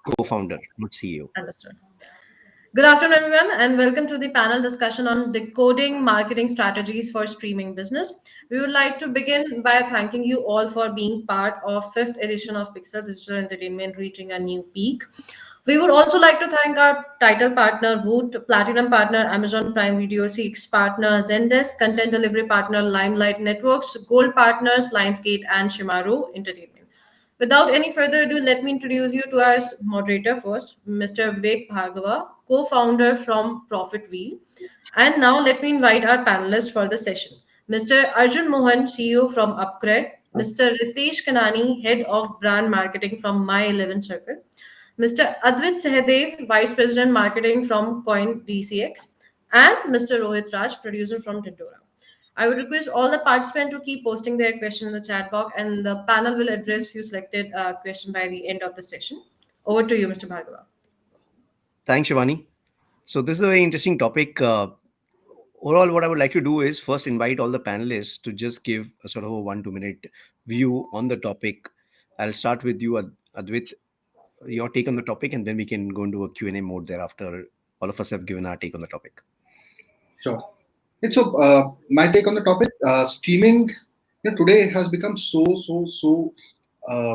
co-founder, not CEO. Understood. Good afternoon, everyone, and welcome to the panel discussion on decoding marketing strategies for streaming business. We would like to begin by thanking you all for being part of fifth edition of Pixel Digital Entertainment reaching a new peak. We would also like to thank our title partner Woot, Platinum partner Amazon Prime Video, CX partner Zendesk, content delivery partner Limelight Networks, Gold partners Lionsgate and Shimaru Entertainment. Without any further ado, let me introduce you to our moderator first, Mr. Vivek Bhargava, co-founder from ProfitWheel. And now let me invite our panelists for the session. Mr. Arjun Mohan, CEO from UpGrad, Mr. Ritesh Kanani, Head of Brand Marketing from My 11 Circle, Mr. Advit Sahdev, Vice President Marketing from CoinDCX, and Mr. Rohit Raj, producer from Tindora. I would request all the participants to keep posting their question in the chat box, and the panel will address few selected questions by the end of the session. Over to you, Mr. Bhargava. Thanks, Shivani. So this is a very interesting topic. Overall, what I would like to do is first invite all the panelists to just give a sort of a 1-2 minute view on the topic. I'll start with you, Advit, your take on the topic, and then we can go into a Q&A mode thereafter. All of us have given our take on the topic. Sure. My take on the topic, streaming, today has become so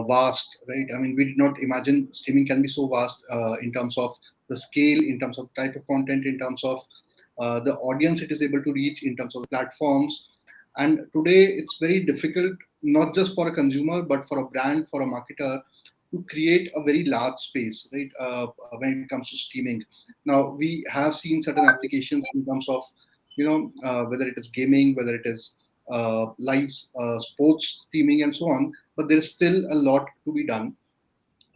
vast, right? I mean, we did not imagine streaming can be so vast in terms of the scale, in terms of type of content, in terms of the audience it is able to reach, in terms of platforms. And today it's very difficult, not just for a consumer, but for a brand, for a marketer, to create a very large space, right? When it comes to streaming. Now, we have seen certain applications in terms of whether it is gaming, whether it is live sports streaming and so on, but there is still a lot to be done.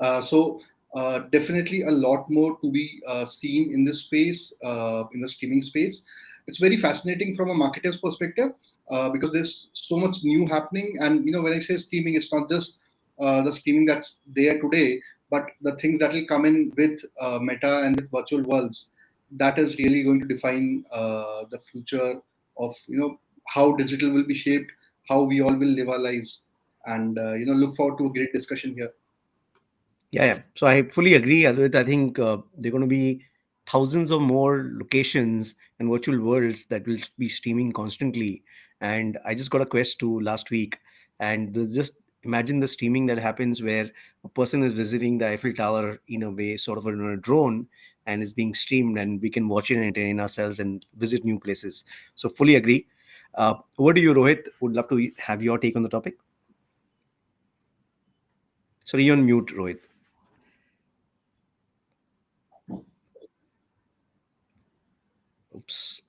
Definitely a lot more to be seen in this space, in the streaming space. It's very fascinating from a marketer's perspective because there's so much new happening. And when I say streaming, it's not just the streaming that's there today, but the things that will come in with Meta and with virtual worlds. That is really going to define the future of how digital will be shaped, how we all will live our lives, and look forward to a great discussion here. Yeah. So I fully agree, Advait. I think there are going to be thousands of more locations and virtual worlds that will be streaming constantly. And I just got a quest to last week, and just imagine the streaming that happens where a person is visiting the Eiffel Tower in a way, sort of in a drone, and is being streamed, and we can watch it and entertain ourselves and visit new places. So fully agree. Over to you, Rohit. Would love to have your take on the topic. Sorry, you're on mute, Rohit. Oops.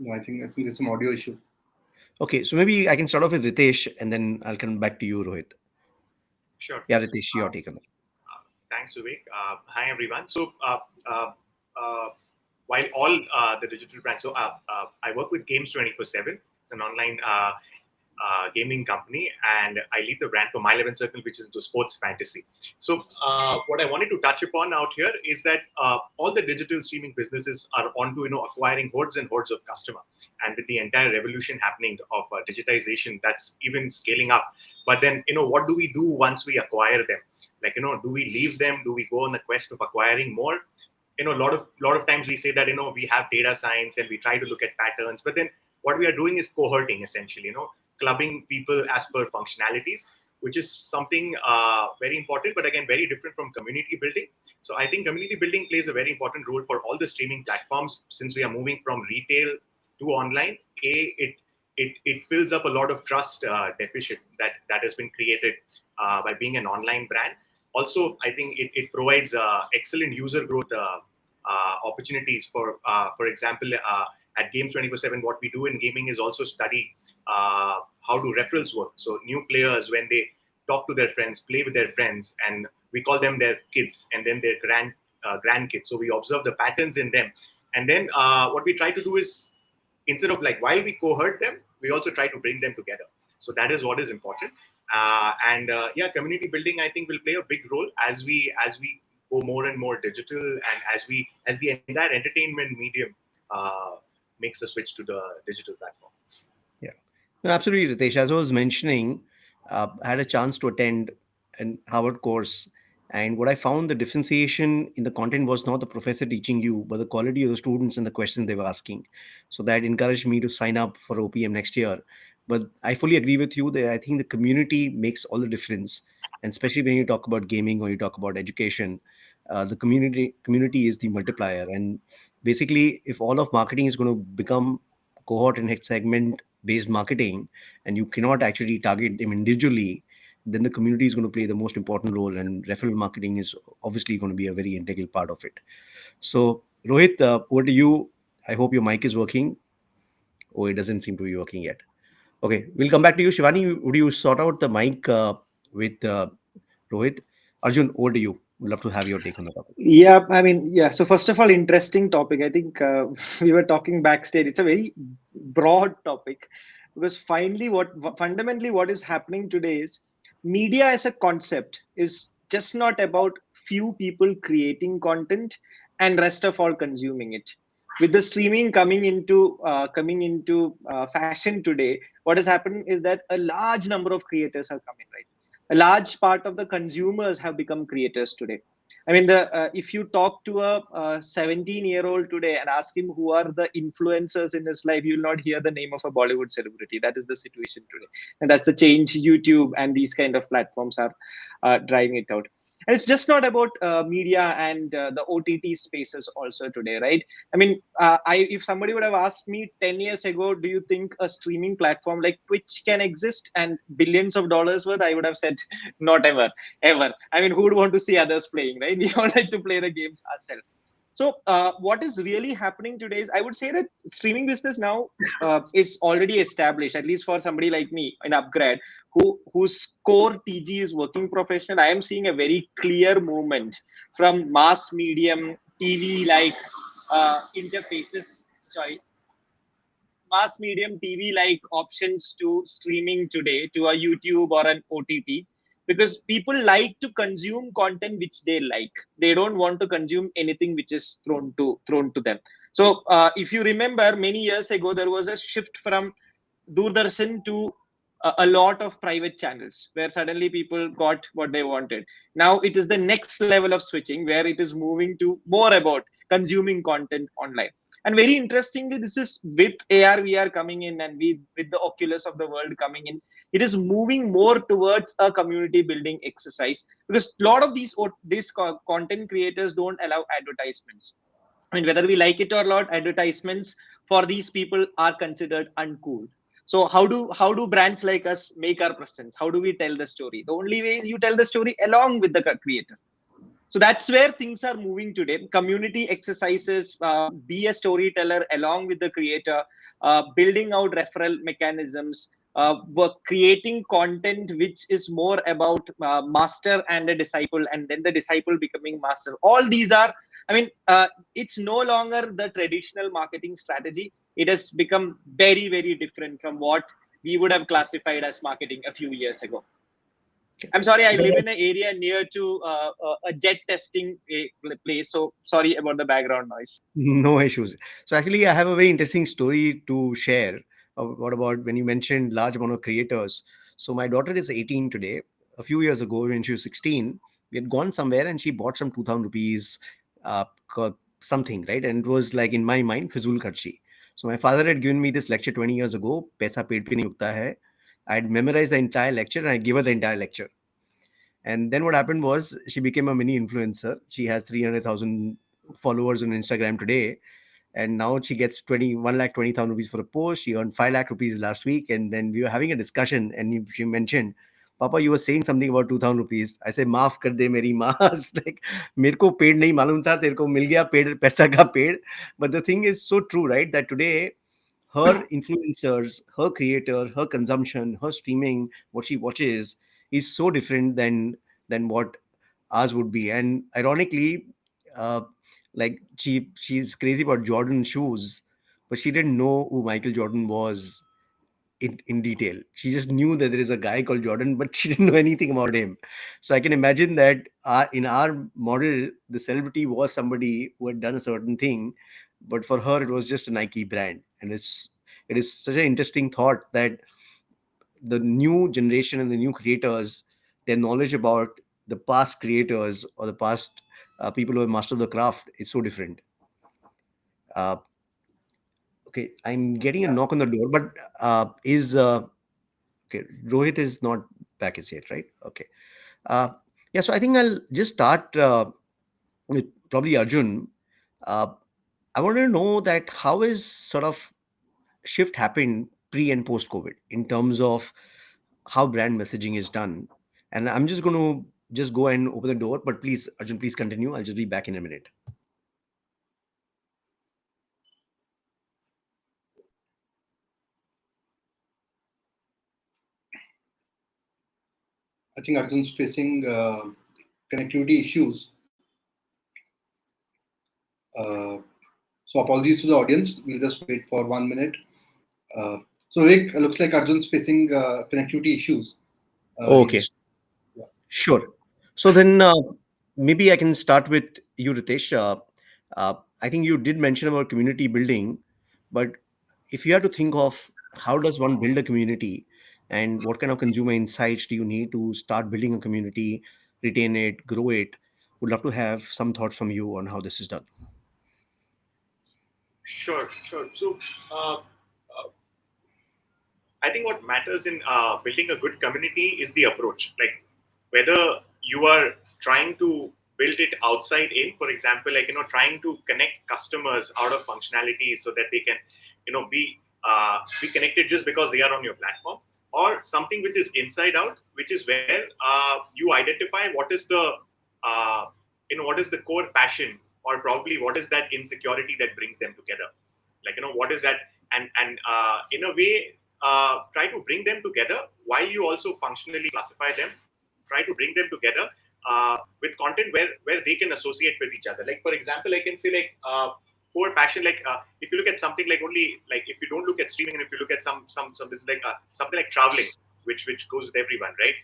No, I think there's some audio issue. Okay, so maybe I can start off with Ritesh, and then I'll come back to you, Rohit. Sure. Yeah, Ritesh, your take on it. Thanks, Vivek. Hi, everyone. So while all the digital brands, I work with Games 24/7. It's an online gaming company, and I lead the brand for My 11 Circle, which is into sports fantasy. So what I wanted to touch upon out here is that all the digital streaming businesses are onto acquiring hordes and hordes of customer, and with the entire revolution happening of digitization, that's even scaling up. But then what do we do once we acquire them? Like do we leave them? Do we go on the quest of acquiring more? A lot of times we say that we have data science and we try to look at patterns, but then what we are doing is cohorting, essentially, clubbing people as per functionalities, which is something very important, but again, very different from community building. So I think community building plays a very important role for all the streaming platforms, since we are moving from retail to online. It fills up a lot of trust deficit that has been created by being an online brand. Also, I think it provides excellent user growth opportunities. For example, at Games 24/7, what we do in gaming is also study how do referrals work. So new players, when they talk to their friends, play with their friends, and we call them their kids and then their grandkids. So we observe the patterns in them. And then what we try to do is, instead of while we cohort them, we also try to bring them together. So that is what is important. Community building, I think, will play a big role as we go more and more digital, and as the entire entertainment medium makes the switch to the digital platform. Yeah, no, absolutely, Ritesh. As I was mentioning, I had a chance to attend an Harvard course, And what I found, the differentiation in the content was not the professor teaching you, but the quality of the students and the questions they were asking. So that encouraged me to sign up for OPM next year. But I fully agree with you that I think the community makes all the difference. And especially when you talk about gaming or you talk about education, the community is the multiplier. And basically, if all of marketing is going to become cohort and segment based marketing, and you cannot actually target them individually, then the community is going to play the most important role, and referral marketing is obviously going to be a very integral part of it. So Rohit, over to you. I hope your mic is working. Oh, it doesn't seem to be working yet. Okay, we'll come back to you. Shivani, would you sort out the mic with Rohit? Arjun, over to you. Would love to have your take on the topic. Yeah, I mean, yeah. So first of all, interesting topic. I think we were talking backstage. It's a very broad topic because finally, what fundamentally what is happening today is media as a concept is just not about few people creating content and rest of all consuming it. With the streaming coming into fashion today, what has happened is that a large number of creators have come in, right? A large part of the consumers have become creators today. I mean, the if you talk to a 17-year-old today and ask him who are the influencers in his life, you will not hear the name of a Bollywood celebrity. That is the situation today, and that's the change YouTube and these kind of platforms are driving it out. And it's just not about media and the OTT spaces also today, right? I mean, if somebody would have asked me 10 years ago, do you think a streaming platform like Twitch can exist and billions of dollars worth? I would have said, not ever, ever. I mean, who would want to see others playing, right? We all like to play the games ourselves. So, what is really happening today is I would say that streaming business now is already established, at least for somebody like me in UpGrad, whose core TG is working professional. I am seeing a very clear movement from mass medium TV like interfaces. Sorry, mass medium TV like options to streaming today to a YouTube or an OTT, because people like to consume content which they like. They don't want to consume anything which is thrown to them. So if you remember, many years ago there was a shift from Doordarshan to a lot of private channels where suddenly people got what they wanted. Now it is the next level of switching where it is moving to more about consuming content online. And very interestingly, this is with AR VR coming in and with the Oculus of the world coming in, it is moving more towards a community building exercise because a lot of these content creators don't allow advertisements. I mean, whether we like it or not, advertisements for these people are considered uncool. So how do brands like us make our presence? How do we tell the story? The only way is you tell the story along with the creator. So that's where things are moving today. Community exercises, be a storyteller along with the creator, building out referral mechanisms, work creating content which is more about master and a disciple, and then the disciple becoming master. All these are, I mean, it's no longer the traditional marketing strategy. It has become very, very different from what we would have classified as marketing a few years ago. Okay. I'm sorry, I If I live in an area near to a jet testing place. So sorry about the background noise. No issues. So actually, I have a very interesting story to share. What about when you mentioned large amount of creators? So my daughter is 18 today. A few years ago, when she was 16, we had gone somewhere and she bought some 2,000 rupees, something, right? And it was like in my mind, Fizul Kharchi. So my father had given me this lecture 20 years ago. Paisa पेट पे नहीं उगता है. I had memorized the entire lecture and I gave her the entire lecture. And then what happened was she became a mini influencer. She has 300,000 followers on Instagram today, and now she gets 1,20,000 rupees for a post. She earned 5 lakh rupees last week, and then we were having a discussion, and she mentioned, "Papa, you were saying something about 2,000 rupees." I said, "Maaf kar de meri maa." It's like मेरे को पेड़ नहीं मालूम था, तेरे को मिल गया पेड़ पैसा का पेड़. But the thing is so true, right? That today her influencers, her creator, her consumption, her streaming, what she watches is so different than what ours would be. And ironically, uh, like she's crazy about Jordan shoes, but she didn't know who Michael Jordan was in detail. She just knew that there is a guy called Jordan, but she didn't know anything about him. So I can imagine that in our model, the celebrity was somebody who had done a certain thing, but for her it was just a Nike brand. And it is such an interesting thought that the new generation and the new creators, their knowledge about the past creators or the past people who have mastered the craft is so different. Uh, okay, I'm getting a knock on the door, but is okay? Rohit is not back as yet, right? Okay. Uh, yeah, so I think I'll just start with probably Arjun. Uh, I want to know that how is sort of shift happened pre and post COVID in terms of how brand messaging is done. And I'm just going to just go and open the door, but please, Arjun, please continue. I'll just be back in a minute. I think Arjun's facing connectivity issues. Uh, so apologies to the audience. We'll just wait for 1 minute. Uh, so Vivek, looks like Arjun's facing connectivity issues. Okay. He's yeah. Sure. So then maybe I can start with you, Ritesh. I think you did mention about community building, but if you have to think of how does one build a community and what kind of consumer insights do you need to start building a community, retain it, grow it, would love to have some thoughts from you on how this is done. Sure, sure. So, I think what matters in building a good community is the approach. Like whether you are trying to build it outside in, for example, like trying to connect customers out of functionality so that they can, be connected just because they are on your platform, or something which is inside out, which is where you identify what is the, what is the core passion, or probably what is that insecurity that brings them together. Like what is that, and in a way try to bring them together while you also functionally classify them. Try to bring them together with content where they can associate with each other. Like for example, I can say like core passion. Like if you look at something like only like if you don't look at streaming and if you look at some like something like traveling, which goes with everyone, right?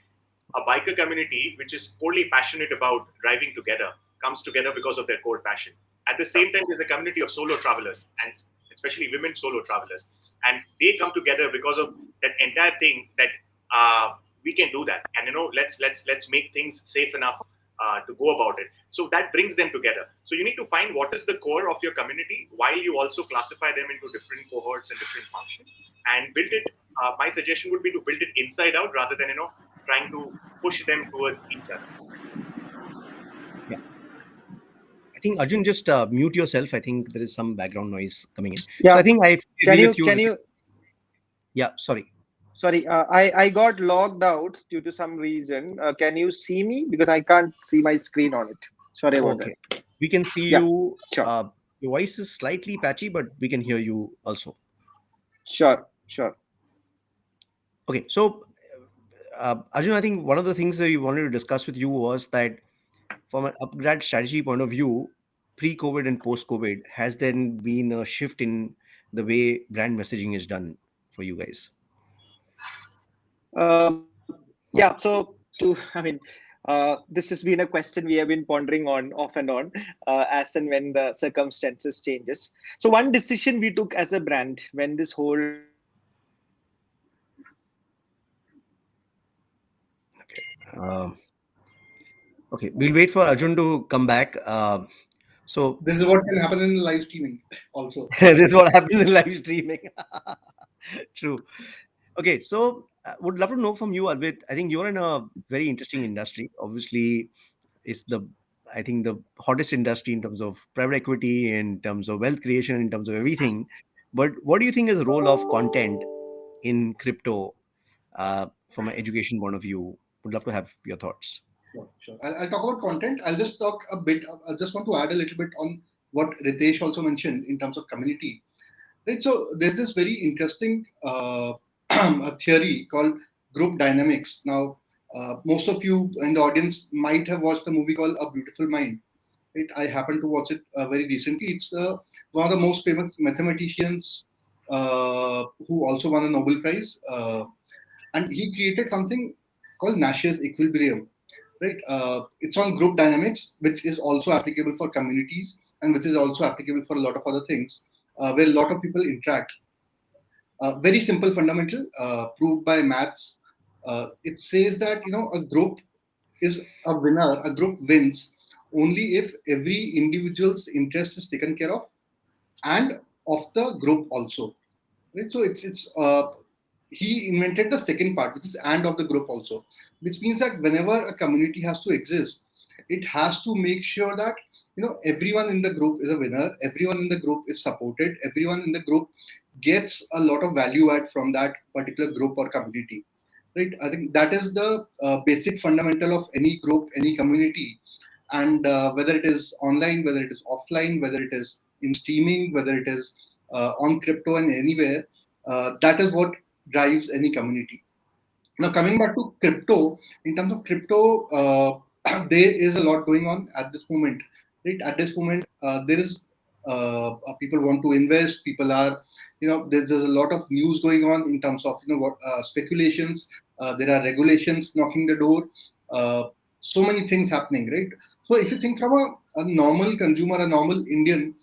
A biker community which is wholly passionate about driving together comes together because of their core passion. At the same time, there's a community of solo travelers and especially women solo travelers, and they come together because of that entire thing that we can do that, and let's make things safe enough to go about it. So that brings them together. So you need to find what is the core of your community while you also classify them into different cohorts and different functions and build it. My suggestion would be to build it inside out rather than trying to push them towards each other. Yeah. I think Arjun, just mute yourself. I think there is some background noise coming in. So I Yeah. think I Can agree you with you. can you Yeah, sorry. sorry, I got logged out due to some reason. Can you see me? Because I can't see my screen on it. Sorry about Okay. that. We can see Yeah, you. sure. Your voice is slightly patchy, but we can hear you also. Sure, sure. Okay. So, Arjun, I think one of the things that we wanted to discuss with you was that from an upgrad strategy point of view, pre-COVID and post-COVID, has then been a shift in the way brand messaging is done for you guys? Yeah, so this has been a question we have been pondering on off and on as and when the circumstances changes. So one decision we took as a brand when this whole Okay. Okay. We'll wait for Arjun to come back. So This is what can happen in live streaming also. this is what happens in live streaming. True. Okay, so would love to know from you, Advit. I think you're in a very interesting industry. Obviously, it's the I think the hottest industry in terms of private equity, in terms of wealth creation, in terms of everything. But what do you think is the role of content in crypto from an education point of view? Would love to have your thoughts. Sure, sure. I'll talk about content. I'll just talk a bit. I just want to add a little bit on what Ritesh also mentioned in terms of community. Right. So there's this very interesting a theory called group dynamics. Now, most of you in the audience might have watched a movie called A Beautiful Mind. Right. I happened to watch it very recently. It's one of the most famous mathematicians who also won a Nobel Prize, and he created something called Nash's equilibrium. Right. It's on group dynamics, which is also applicable for communities and which is also applicable for a lot of other things where a lot of people interact. Very simple fundamental proved by maths. It says that a group is a winner, a group wins only if every individual's interest is taken care of and of the group also. Right? So it's he invented the second part, which is and of the group also, which means that whenever a community has to exist, it has to make sure that everyone in the group is a winner, everyone in the group is supported, everyone in the group gets a lot of value add from that particular group or community. Right? I think that is the basic fundamental of any group, any community, and whether it is online, whether it is offline, whether it is in streaming, whether it is on crypto and anywhere, that is what drives any community. Now, coming back to crypto, in terms of crypto, there is a lot going on at this moment. Right, at this moment, there is people want to invest. People are, there's a lot of news going on in terms of what speculations. There are regulations knocking the door. So many things happening, right? So, if you think from a normal consumer, a normal Indian,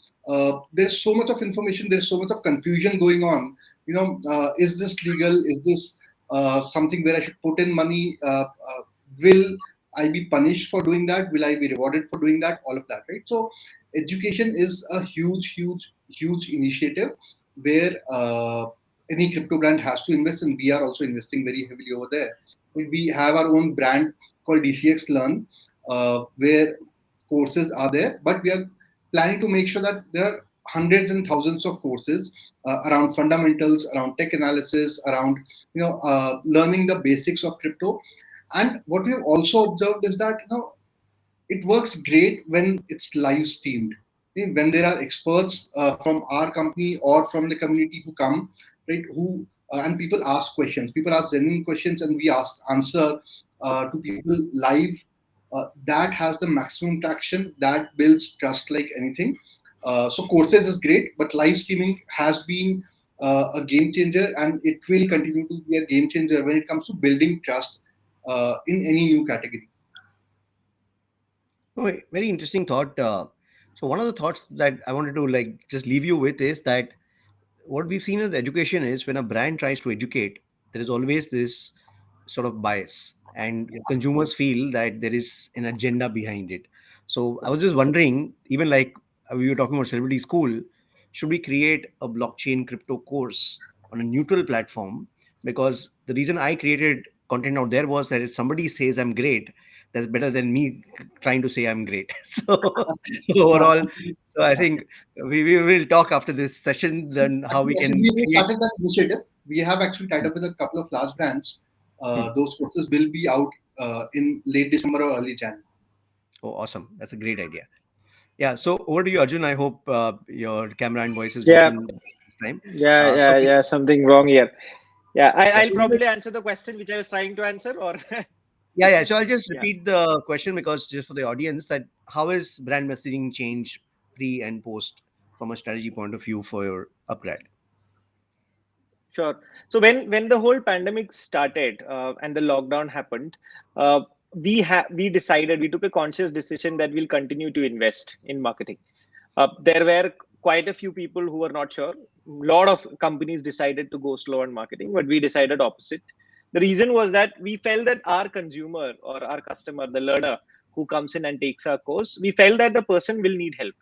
there's so much of information. There's so much of confusion going on. Is this legal? Is this something where I should put in money? Will I be punished for doing that? Will I be rewarded for doing that? All of that, right? So, education is a huge, huge, huge initiative where any crypto brand has to invest, and we are also investing very heavily over there. We have our own brand called DCX Learn, where courses are there, but we are planning to make sure that there are hundreds and thousands of courses around fundamentals, around tech analysis, around learning the basics of crypto. And what we have also observed is that it works great when it's live streamed. Okay, when there are experts from our company or from the community who come, right? Who and people ask questions. People ask genuine questions, and we answer to people live. That has the maximum traction. That builds trust like anything. So courses is great, but live streaming has been a game changer, and it will continue to be a game changer when it comes to building trust in any new category. Oh, very interesting thought. So one of the thoughts that I wanted to like just leave you with is that what we've seen in education is when a brand tries to educate, there is always this sort of bias, and Yes. consumers feel that there is an agenda behind it. So I was just wondering, even like we were talking about celebrity school, should we create a blockchain crypto course on a neutral platform? Because the reason I created content out there was that if somebody says I'm great, that's better than me trying to say I'm great. So overall, so I think we will talk after this session then how we Actually, can we create. started that initiative. We have actually tied up with a couple of large brands. Hmm. Those courses will be out in late December or early Jan. Oh, awesome. That's a great idea. Yeah. So over to you, Arjun. I hope your camera and voice is Yeah, working this time. yeah, So yeah, please, yeah. Something wrong here. Yeah, yeah. I'll So probably answer the question which I was trying to answer, or yeah. So I'll just yeah. repeat the question because just for the audience that how is brand messaging changed pre and post from a strategy point of view for your upgrade? Sure. So when the whole pandemic started and the lockdown happened, we decided, we took a conscious decision that we'll continue to invest in marketing. There were quite a few people who were not sure. A lot of companies decided to go slow on marketing, but we decided opposite. The reason was that we felt that our consumer or our customer, the learner who comes in and takes our course, we felt that the person will need help.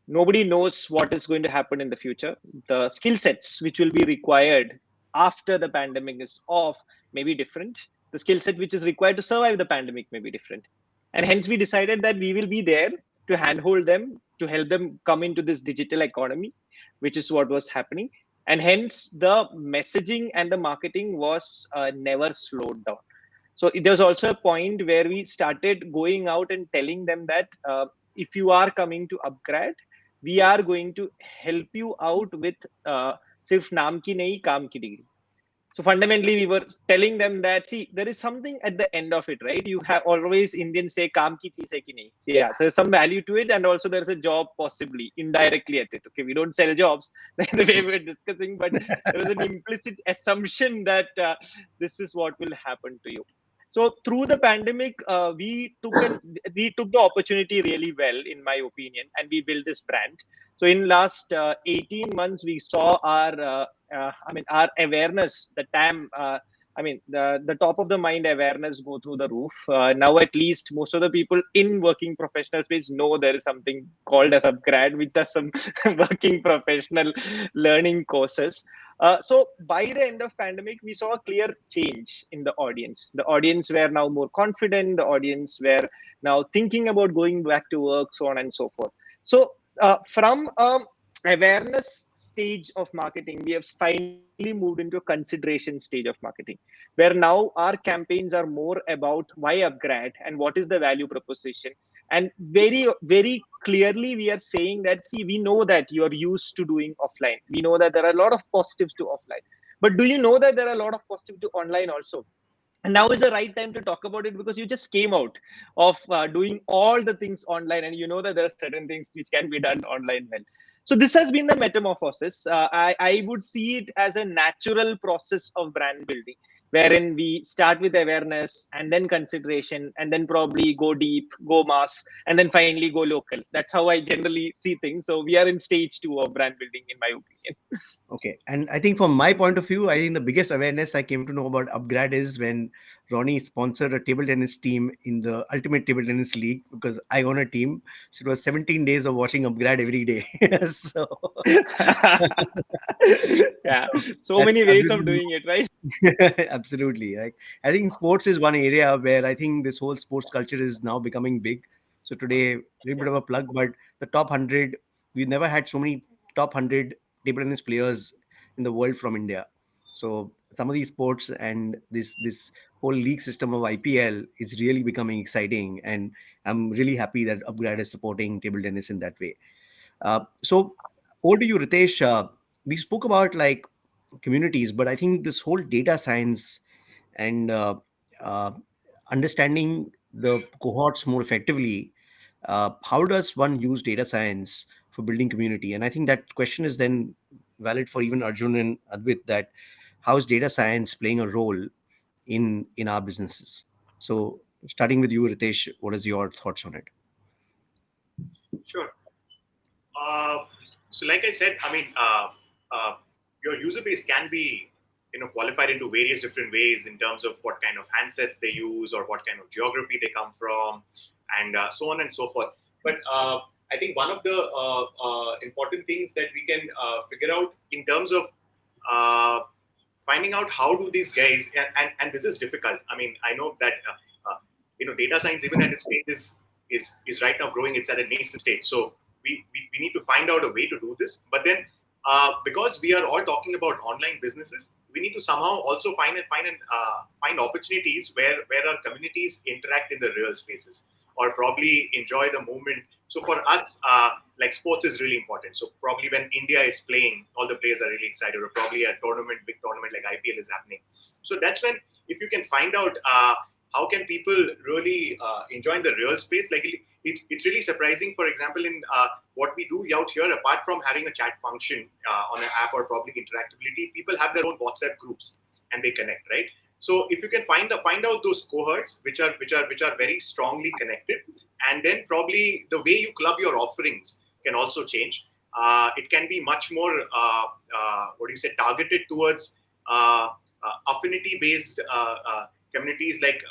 Nobody knows what is going to happen in the future. The skill sets which will be required after the pandemic is off may be different. The skill set which is required to survive the pandemic may be different. And hence we decided that we will be there to handhold them, to help them come into this digital economy, which is what was happening. And hence the messaging and the marketing was never slowed down. So there was also a point where we started going out and telling them that if you are coming to UpGrad, we are going to help you out with सिर्फ नाम की नहीं काम की degree. So fundamentally, we were telling them that see, there is something at the end of it, right? You have always Indians say "काम की चीज है कि नहीं." So, yeah, there's some value to it, and also there's a job possibly indirectly at it. Okay, we don't sell jobs the way we were discussing, but there was an implicit assumption that this is what will happen to you. So through the pandemic, we took the opportunity really well, in my opinion, and we built this brand. So in last 18 months, we saw our our awareness, the TAM, I mean, the top of the mind awareness go through the roof. Now, at least most of the people in working professional space know there is something called as UpGrad, which does some working professional learning courses. So by the end of pandemic, we saw a clear change in the audience. The audience were now more confident. The audience were now thinking about going back to work, so on and so forth. So from awareness stage of marketing, we have finally moved into a consideration stage of marketing, where now our campaigns are more about why upgrade and what is the value proposition. And very clearly, we are saying that, see, we know that you are used to doing offline. We know that there are a lot of positives to offline. But do you know that there are a lot of positives to online also? And now is the right time to talk about it because you just came out of doing all the things online, and you know that there are certain things which can be done online well. So this has been the metamorphosis. I would see it as a natural process of brand building, wherein we start with awareness and then consideration and then probably go deep, go mass, and then finally go local. That's how I generally see things. So we are in stage 2 of brand building, in my opinion. Okay. And I think from my point of view, I think the biggest awareness I came to know about UpGrad is when Ronnie sponsored a table tennis team in the Ultimate Table Tennis League, because I own a team. So it was 17 days of watching UpGrad every day. So Yeah, so that's many ways of absolutely doing it, right? absolutely. Like, I think sports is one area where I think this whole sports culture is now becoming big. So today, a little bit Yeah. of a plug, but the top 100, we've never had so many top 100 table tennis players in the world from India. So some of these sports and this whole league system of IPL is really becoming exciting, and I'm really happy that UpGrad is supporting table tennis in that way. So over to you, Ritesh. We spoke about like communities, but I think this whole data science and uh, understanding the cohorts more effectively. How does one use data science for building community? And I think that question is then valid for even Arjun and Advit, that how is data science playing a role in our businesses? So starting with you, Ritesh, what is your thoughts on it? Sure. Uh, so, like I said, I mean, your user base can be, qualified into various different ways in terms of what kind of handsets they use or what kind of geography they come from, and so on and so forth. But I think one of the important things that we can figure out in terms of uh, finding out how do these guys, and this is difficult. I mean, I know that data science, even at its stage, is right now growing. It's at a nascent stage, so we need to find out a way to do this. But then, because we are all talking about online businesses, we need to somehow also find opportunities where our communities interact in the real spaces, or probably enjoy the moment. So for us, like, sports is really important. So probably when India is playing, all the players are really excited, or probably a big tournament like IPL is happening. So that's when, if you can find out how can people really enjoy in the real space, like, it's really surprising. For example, in what we do out here, apart from having a chat function on an app or probably interactability, people have their own WhatsApp groups and they connect, right? So if you can find out those cohorts which are very strongly connected, and then probably the way you club your offerings can also change. It can be much more what do you say, targeted towards affinity based communities, like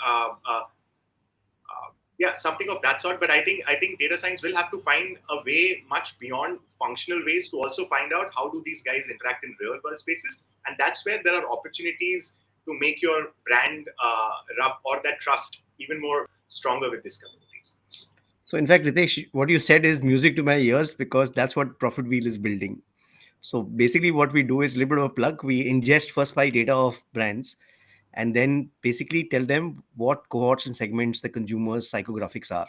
yeah, something of that sort. But I think data science will have to find a way much beyond functional ways to also find out how do these guys interact in real world spaces, and that's where there are opportunities to make your brand rub, or that trust, even more stronger with these communities. So in fact, Ritesh, what you said is music to my ears, because that's what ProfitWheel is building. So basically, what we do is a little bit of a plug. We ingest first-party data of brands, and then basically tell them what cohorts and segments the consumers' psychographics are.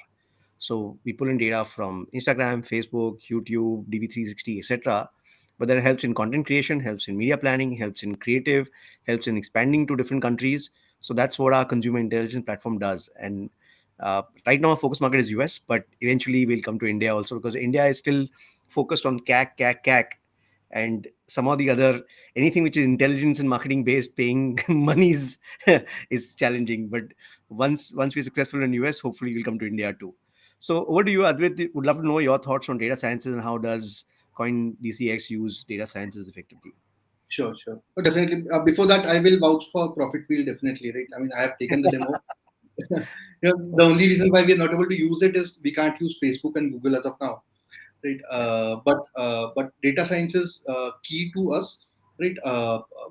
So we pull in data from Instagram, Facebook, YouTube, DV360, etc. But that helps in content creation, helps in media planning, helps in creative, helps in expanding to different countries. So that's what our consumer intelligence platform does. And right now, our focus market is US, but eventually we'll come to India also, because India is still focused on CAC, CAC, CAC, and some of the other, anything which is intelligence and marketing based, paying monies is challenging. But once we're successful in US, hopefully we'll come to India too. So over to you, Advit. Would love to know your thoughts on data sciences and how does CoinDCX use data sciences effectively. Sure, sure. But definitely, before that, I will vouch for ProfitWheel, definitely, right? I mean, I have taken the demo. The only reason why we are not able to use it is we can't use Facebook and Google as of now, right? Yeah. But data science is key to us, right?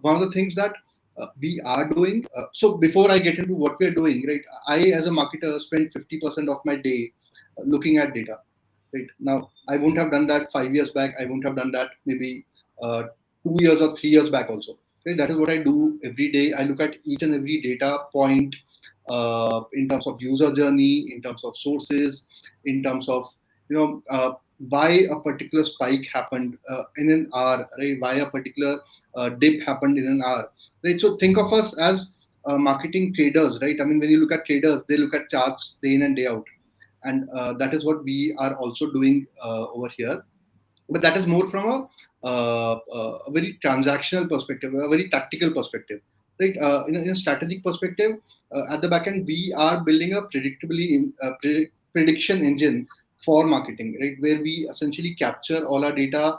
One of the things that we are doing. So before I get into what we are doing, right? I, as a marketer, spend 50% of my day looking at data. Right now, I wouldn't have done that 5 years back. I wouldn't have done that maybe 2 years or 3 years back also. Right? That is what I do every day. I look at each and every data point in terms of user journey, in terms of sources, in terms of why a particular spike happened in an hour, right? Why a particular dip happened in an hour, right? So think of us as marketing traders, right? I mean, when you look at traders, they look at charts day in and day out, and that is what we are also doing over here. But that is more from a very transactional perspective, a very tactical perspective, right? In a strategic perspective, at the back end, we are building a prediction engine for marketing, right? Where we essentially capture all our data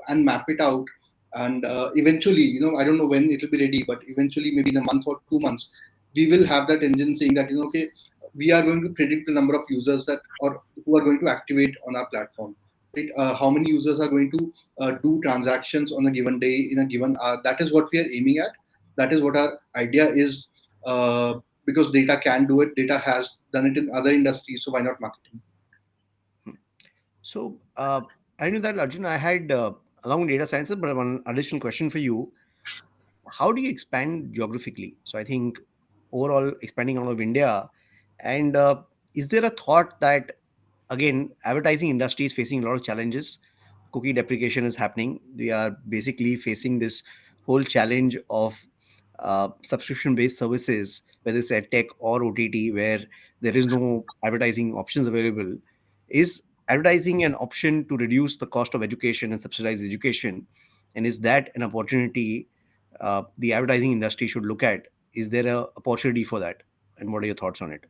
and map it out. And eventually, I don't know when it will be ready, but eventually, maybe in a month or 2 months, we will have that engine saying that, okay, we are going to predict the number of users that or who are going to activate on our platform, right? How many users are going to do transactions on a given day in a given hour. That is what we are aiming at. That is what our idea is, because data can do it. Data has done it in other industries, so why not marketing? Hmm. So I knew that, Arjun. I had along with data sciences, but one additional question for you. How do you expand geographically? So I think overall expanding out of India, and is there a thought that again advertising industry is facing a lot of challenges? Cookie deprecation is happening. We are basically facing this whole challenge of subscription based services, whether it's at tech or OTT, where there is no advertising options available. Is advertising an option to reduce the cost of education and subsidize education? And is that an opportunity the advertising industry should look at? Is there a opportunity for that? And what are your thoughts on it?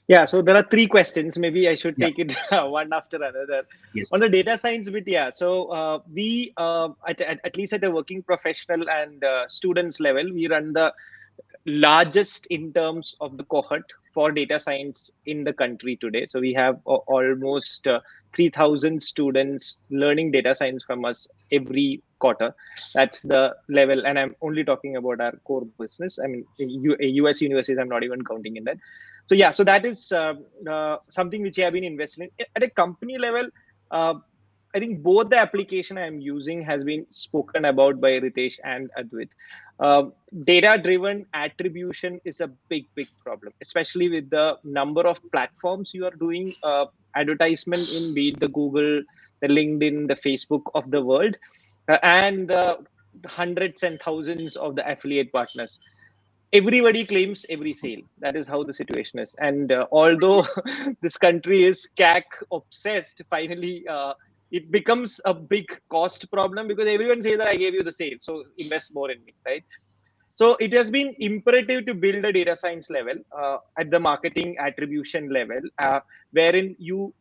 Yeah, so there are three questions. Maybe I should Yeah. take it one after another. On Yes. the data science bit, yeah. So we, at least at a working professional and students level, we run the largest in terms of the cohort for data science in the country today. So we have almost 3,000 students learning data science from us every quarter. That's the level, and I'm only talking about our core business. I mean, US universities, I'm not even counting in that. So yeah, so that is something which I have been investing in at a company level. Uh, I think both the application I'm using has been spoken about by Ritesh and Advit. Data-driven attribution is a big problem, especially with the number of platforms you are doing advertisement in, be it the Google, the LinkedIn, the Facebook of the world, and the hundreds and thousands of the affiliate partners. Everybody claims every sale. That is how the situation is. And although this country is CAC obsessed, finally it becomes a big cost problem because everyone says that I gave you the sale, so invest more in me, right? So it has been imperative to build a data science level at the marketing attribution level, wherein you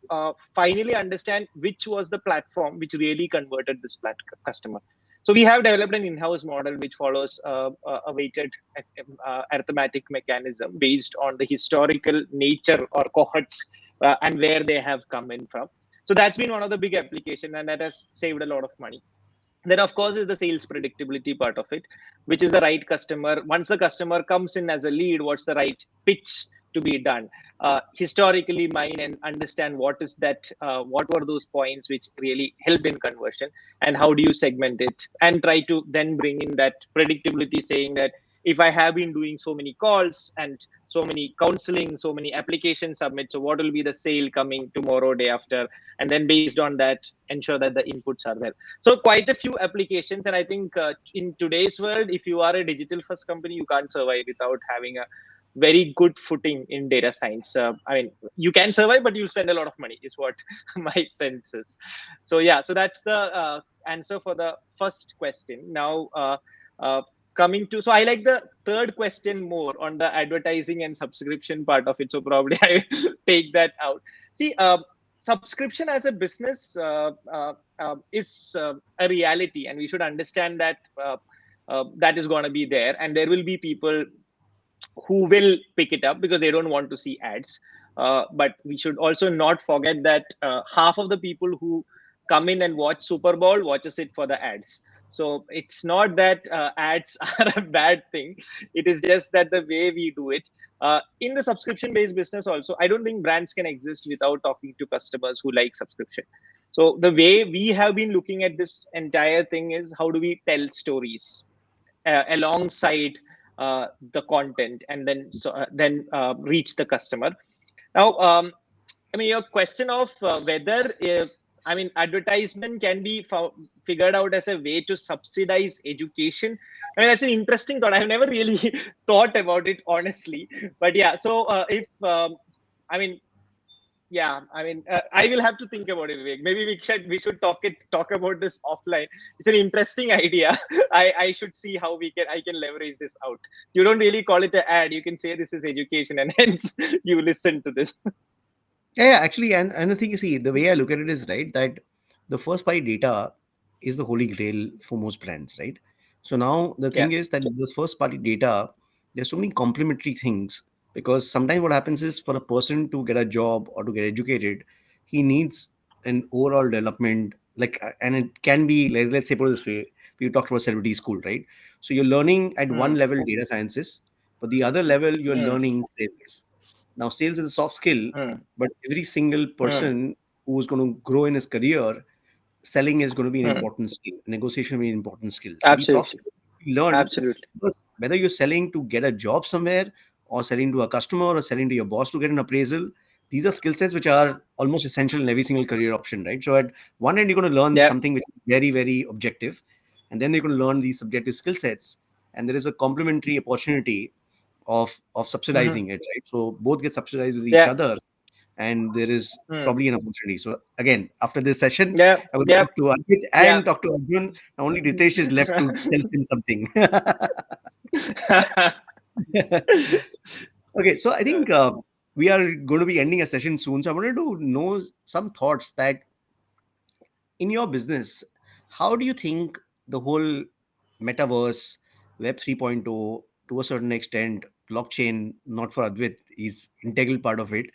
finally understand which was the platform which really converted this customer. So we have developed an in-house model which follows a weighted arithmetic mechanism based on the historical nature or cohorts and where they have come in from. So that's been one of the big application, and that has saved a lot of money. Then of course is the sales predictability part of it, which is the right customer. Once the customer comes in as a lead, what's the right pitch to be done, historically mine, and understand what is that, what were those points which really helped in conversion, and how do you segment it, and try to then bring in that predictability, saying that if I have been doing so many calls and so many counseling, so many application submits, so what will be the sale coming tomorrow, day after, and then based on that ensure that the inputs are there. So quite a few applications, and I think in today's world, if you are a digital first company, you can't survive without having a very good footing in data science. I mean, you can survive, but you'll spend a lot of money, is what my sense is. So yeah, so that's the answer for the first question. Now, uh, coming to, so I like the third question more on the advertising and subscription part of it. So probably I will take that out. See, subscription as a business is a reality, and we should understand that that is going to be there, and there will be people who will pick it up because they don't want to see ads. But we should also not forget that half of the people who come in and watch Super Bowl watches it for the ads. So it's not that ads are a bad thing. It is just that the way we do it. In the subscription based business also, I don't think brands can exist without talking to customers who like subscription. So the way we have been looking at this entire thing is, how do we tell stories alongside the content, and then reach the customer. Now, I mean, your question of whether I mean, advertisement can be figured out as a way to subsidize education. I mean, that's an interesting thought. I've never really thought about it honestly, but yeah. So if I mean, yeah, I mean, I will have to think about it, Vivek. Maybe we should talk about this offline. It's an interesting idea. I should see how I can leverage this out. You don't really call it an ad. You can say this is education, and hence you listen to this. Yeah, actually, and the thing you see, the way I look at it is right that the first party data is the holy grail for most brands, right? So now the Yeah. thing is that this first party data, there's so many complementary things because sometimes what happens is for a person to get a job or to get educated, he needs an overall development, like, and it can be like, let's say put it this way, we talked about celebrity school, right? So you're learning at one Hmm. level data sciences, but the other level you're Hmm. learning sales. Now, sales is a soft skill, Hmm. but every single Hmm. person who's going to grow in his career, selling is going to be an Hmm. important skill. Negotiation will be an important skill. So these soft Absolutely. skills we learn Absolutely. because whether you're selling to get a job somewhere or selling to a customer or selling to your boss to get an appraisal, these are skill sets which are almost essential in every single career option, right? So at one end, you're going to learn Yeah. something which is very, very objective, and then you're going to learn these subjective skill sets, and there is a complementary opportunity of Hmm. subsidizing it, right? So both get subsidized with each Yeah. other, and there is Hmm. probably an opportunity. So again, after this session, Yeah. I will Yeah. talk to Advit Yeah. and talk to Arjun. Now only Ritesh is left to sell him something. Okay, so I think we are going to be ending a session soon. So I wanted to know some thoughts that in your business, how do you think the whole metaverse, Web 3.0, to a certain extent, blockchain, not for Advit, is integral part of it.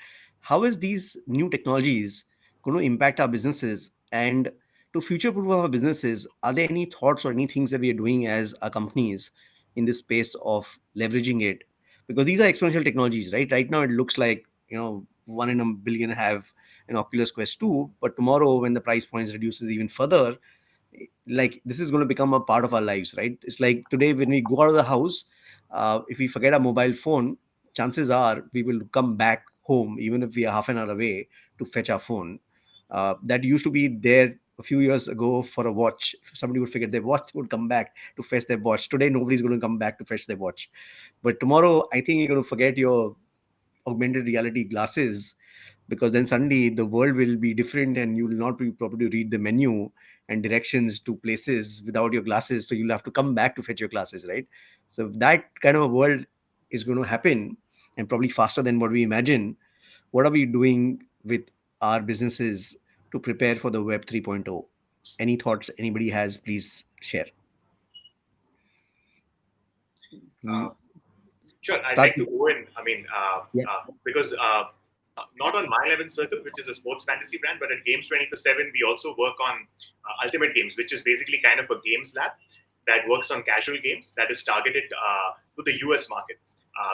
How is these new technologies going to impact our businesses? And to future-proof our businesses, are there any thoughts or any things that we are doing as our companies in this space of leveraging it? Because these are exponential technologies, right? Right now, it looks like, 1 in a billion have an Oculus Quest 2, but tomorrow when the price points reduces even further, like this is going to become a part of our lives, right? It's like today when we go out of the house, if we forget our mobile phone, chances are we will come back home even if we are half an hour away to fetch our phone. That used to be there a few years ago for a watch. If somebody would forget their watch, would come back to fetch their watch. Today nobody's going to come back to fetch their watch, but tomorrow I think you're going to forget your augmented reality glasses, because then suddenly the world will be different and you will not be able to read the menu and directions to places without your glasses, so you'll have to come back to fetch your glasses, right? So that kind of a world is going to happen, and probably faster than what we imagine. What are we doing with our businesses to prepare for the Web 3.0? Any thoughts anybody has, please share. Uh, We Sure, I'd start like to with, go in. I mean, yeah. because not on My 11 Circle, which is a sports fantasy brand, but at Games 24/7, we also work on Ultimate Games, which is basically kind of a games lab that works on casual games that is targeted to the US market.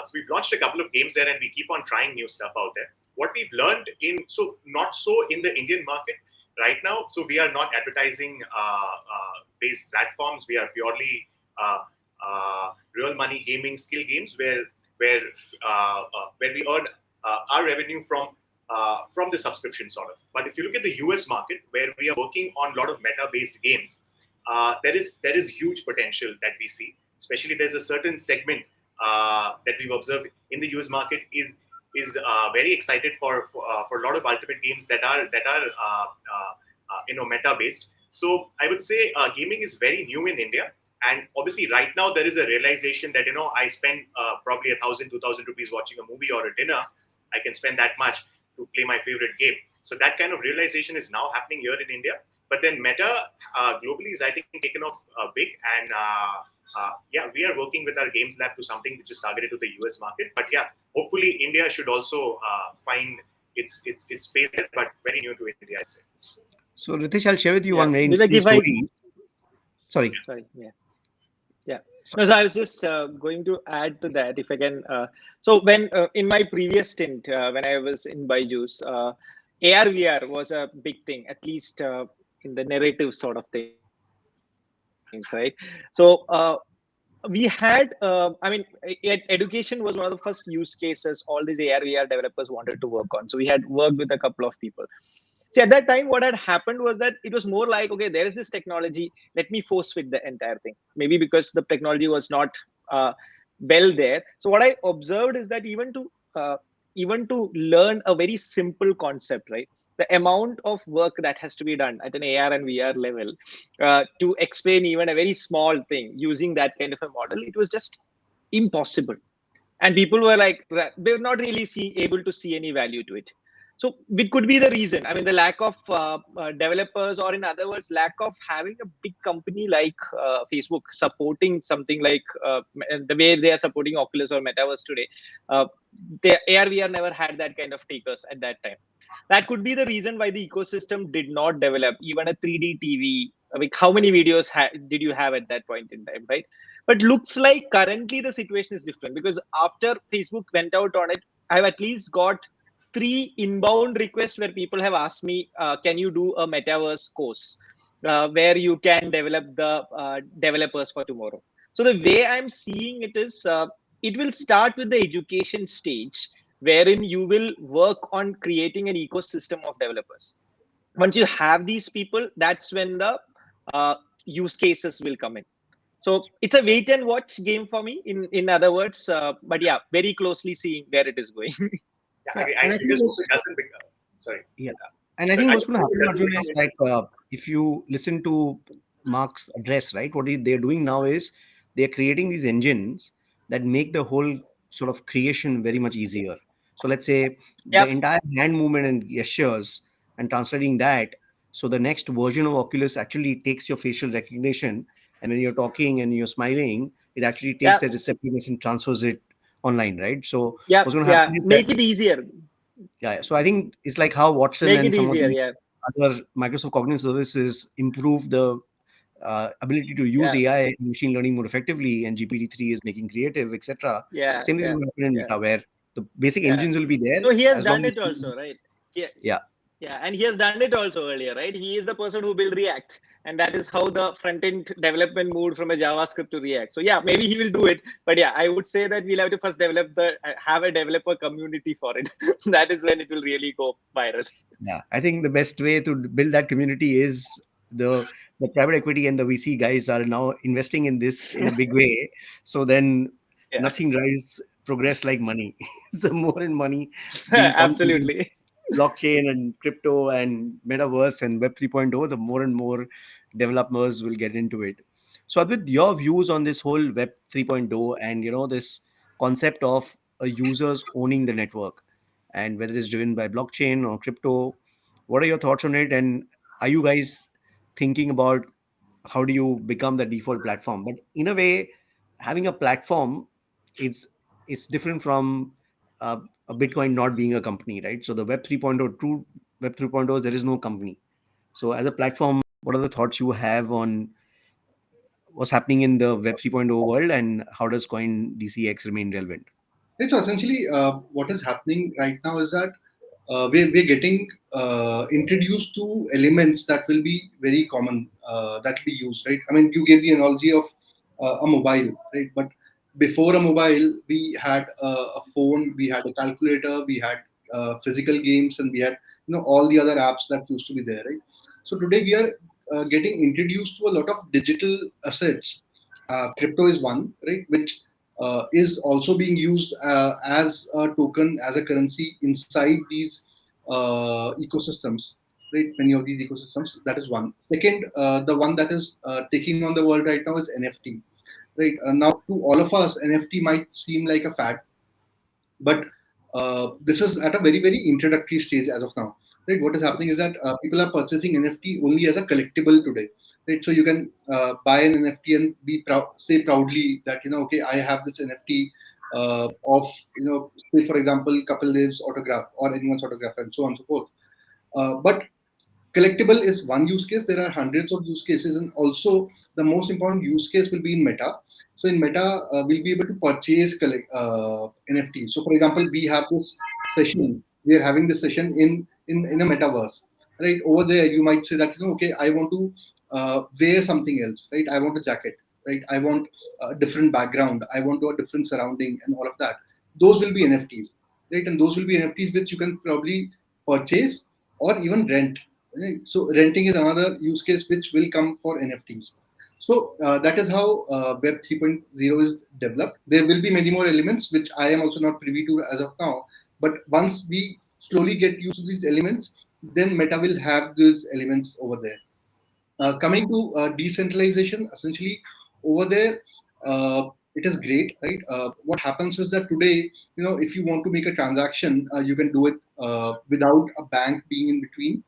So we've launched a couple of games there, and we keep on trying new stuff out there. What we've learned so not so in the Indian market right now. So we are not advertising based platforms. We are purely real money gaming skill games where where we earn our revenue from the subscription sort of. But if you look at the US market, where we are working on a lot of meta based games, there is huge potential that we see. Especially there's a certain segment that we've observed in the US market is very excited for a lot of ultimate games that are meta based. So I would say gaming is very new in India, and obviously right now there is a realization that I spend probably 1,000, 2,000 rupees watching a movie or a dinner. I can spend that much to play my favorite game. So that kind of realization is now happening here in India. But then Meta globally is, I think, taken off big. And yeah, we are working with our games lab to something which is targeted to the US market. But yeah, hopefully India should also find its space there, but very new to India, I'd say. So Ritesh, I'll share with you Yeah, one very Vivek, interesting if I story. Sorry. sorry, yeah. No, so I was just going to add to that, if I can. So when in my previous stint, when I was in Byju's, AR VR was a big thing, at least in the narrative sort of things, right? So we had, education was one of the first use cases all these AR VR developers wanted to work on. So we had worked with a couple of people. See, at that time, what had happened was that it was more like, okay, there is this technology. Let me force fit the entire thing. Maybe because the technology was not uh, well there. So what I observed is that even to learn a very simple concept, right? The amount of work that has to be done at an AR and VR level to explain even a very small thing using that kind of a model, it was just impossible, and people were like they were not really able to see any value to it. So it could be the reason, I mean, the lack of developers, or in other words, lack of having a big company like Facebook supporting something like the way they are supporting Oculus or Metaverse today. uh, the AR/VR never had that kind of takers at that time. That could be the reason why the ecosystem did not develop. Even a 3D TV, like how many videos did you have at that point in time, right? But looks like currently the situation is different, because after Facebook went out on it, I've at least got 3 inbound requests where people have asked me, can you do a metaverse course where you can develop the developers for tomorrow? So the way I'm seeing it is, it will start with the education stage, wherein you will work on creating an ecosystem of developers. Once you have these people, that's when the uh, use cases will come in. So it's a wait and watch game for me, in other words. But yeah, very closely seeing where it is going. Yeah, Yeah, I and I think just hope it doesn't become. Sorry. yeah, and I Sorry, think I what's just going to hope it happen, doesn't Arjun, become. is like if you listen to Mark's address, right? They're doing now is they're creating these engines that make the whole sort of creation very much easier. So let's say the Yep. entire hand movement and gestures and translating that. So the next version of Oculus actually takes your facial recognition, and when you're talking and you're smiling, it actually takes Yep. that receptiveness and transfers it online, right? So Yep. what's going to Yeah. happen is that Make it easier. yeah, so I think it's like how Watson Make and it some of easier. the Yeah. other Microsoft Cognitive Services improve the ability to use Yeah. AI and machine learning more effectively, and GPT-3 is making creative, etc. Yeah. Same thing Yeah. will happen in Yeah. Meta, where the basic Yeah. engines will be there No, he has as long done as it also, right? Yeah. yeah, Yeah, and he has done it also earlier, right? He is the person who built React, and that is how the front end development moved from a JavaScript to React. So yeah, maybe he will do it, but yeah, I would say that we'll have to first develop have a developer community for it. That is when it will really go viral. yeah. I think the best way to build that community is the private equity and the VC guys are now investing in this in a big way. So then Yeah, nothing drives progress like money. So more and money being pumped into absolutely. blockchain and crypto and metaverse and web 3.0, the more and more developers will get into it. So with your views on this whole web 3.0 and this concept of users owning the network, and whether it's driven by blockchain or crypto, what are your thoughts on it, and are you guys thinking about how do you become the default platform? But in a way, having a platform, it's it's different from uh, a Bitcoin not being a company, right? So the Web 3.0, true Web 3.0, there is no company. So as a platform, what are the thoughts you have on what's happening in the Web 3.0 world, and how does CoinDCX remain relevant? Right, so essentially, what is happening right now is that we're getting introduced to elements that will be very common, that will be used, right? I mean, you gave the analogy of a mobile, right? But before a mobile, we had a phone, we had a calculator, we had physical games, and we had all the other apps that used to be there, right? So today we are getting introduced to a lot of digital assets. Crypto is one, right? Which is also being used as a token, as a currency inside these ecosystems, right? Many of these ecosystems. That is one. Second, the one that is taking on the world right now is NFT, right? Now, to all of us, NFT might seem like a fad, but this is at a very, very introductory stage as of now, right? What is happening is that people are purchasing NFT only as a collectible today, right? So you can buy an NFT and be proud, say proudly that okay, I have this NFT of say for example, couple lives autograph or anyone's autograph and so on and so forth. But collectible is one use case. There are hundreds of use cases, and also the most important use case will be in Meta. So in Meta, we'll be able to purchase NFTs. So for example, we have this session. We are having this session in a metaverse, right? Over there, you might say that okay, I want to wear something else, right? I want a jacket, right? I want a different background. I want a different surrounding, and all of that. Those will be NFTs, right? And those will be NFTs which you can probably purchase or even rent. Right? So renting is another use case which will come for NFTs. So that is how Web 3.0 is developed. There will be many more elements which I am also not privy to as of now. But once we slowly get used to these elements, then Meta will have these elements over there. Coming to decentralization, essentially over there, it is great, right? What happens is that today, if you want to make a transaction, you can do it without a bank being in between,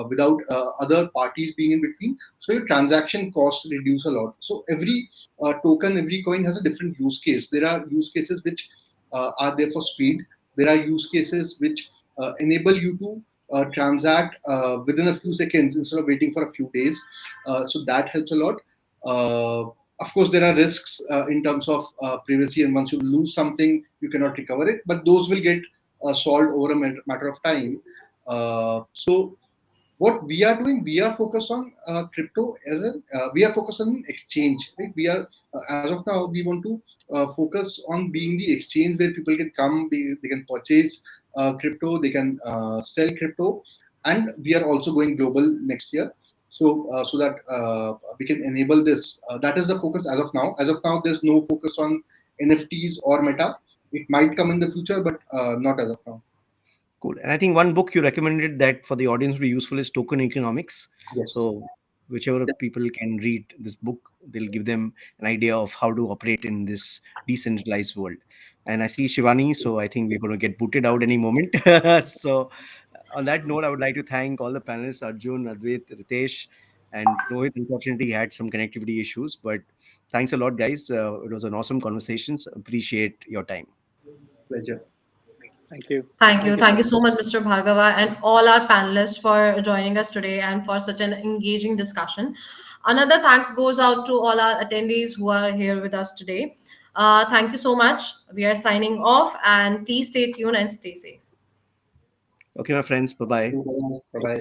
without other parties being in between. So your transaction costs reduce a lot. So every token, every coin has a different use case. There are use cases which are there for speed. There are use cases which enable you to transact within a few seconds instead of waiting for a few days. So that helps a lot. Of course, there are risks in terms of privacy, and once you lose something, you cannot recover it. But those will get solved over a matter of time. So what we are doing, we are focused on crypto as a we are focused on exchange, right? We are as of now we want to focus on being the exchange where people can come, they can purchase crypto, they can sell crypto, and we are also going global next year. So that we can enable this. That is the focus as of now. As of now, there's no focus on NFTs or Meta. It might come in the future, but not as of now. Cool. And I think one book you recommended that for the audience would be useful is Token Economics. Yes. So whichever people can read this book, they'll give them an idea of how to operate in this decentralized world. And I see Shivani, so I think we're going to get booted out any moment. So on that note, I would like to thank all the panelists, Arjun, Advit, Ritesh, and Rohit. Unfortunately, he had some connectivity issues, but thanks a lot, guys. It was an awesome conversation. Appreciate your time. Pleasure. Thank you. Thank you. Thank So you much. so much, Mr. Bhargava, and all our panelists for joining us today and for such an engaging discussion. Another thanks goes out to all our attendees who are here with us today. Thank you so much. We are signing off, and please stay tuned and stay safe. Okay, my friends. Bye bye. Bye bye.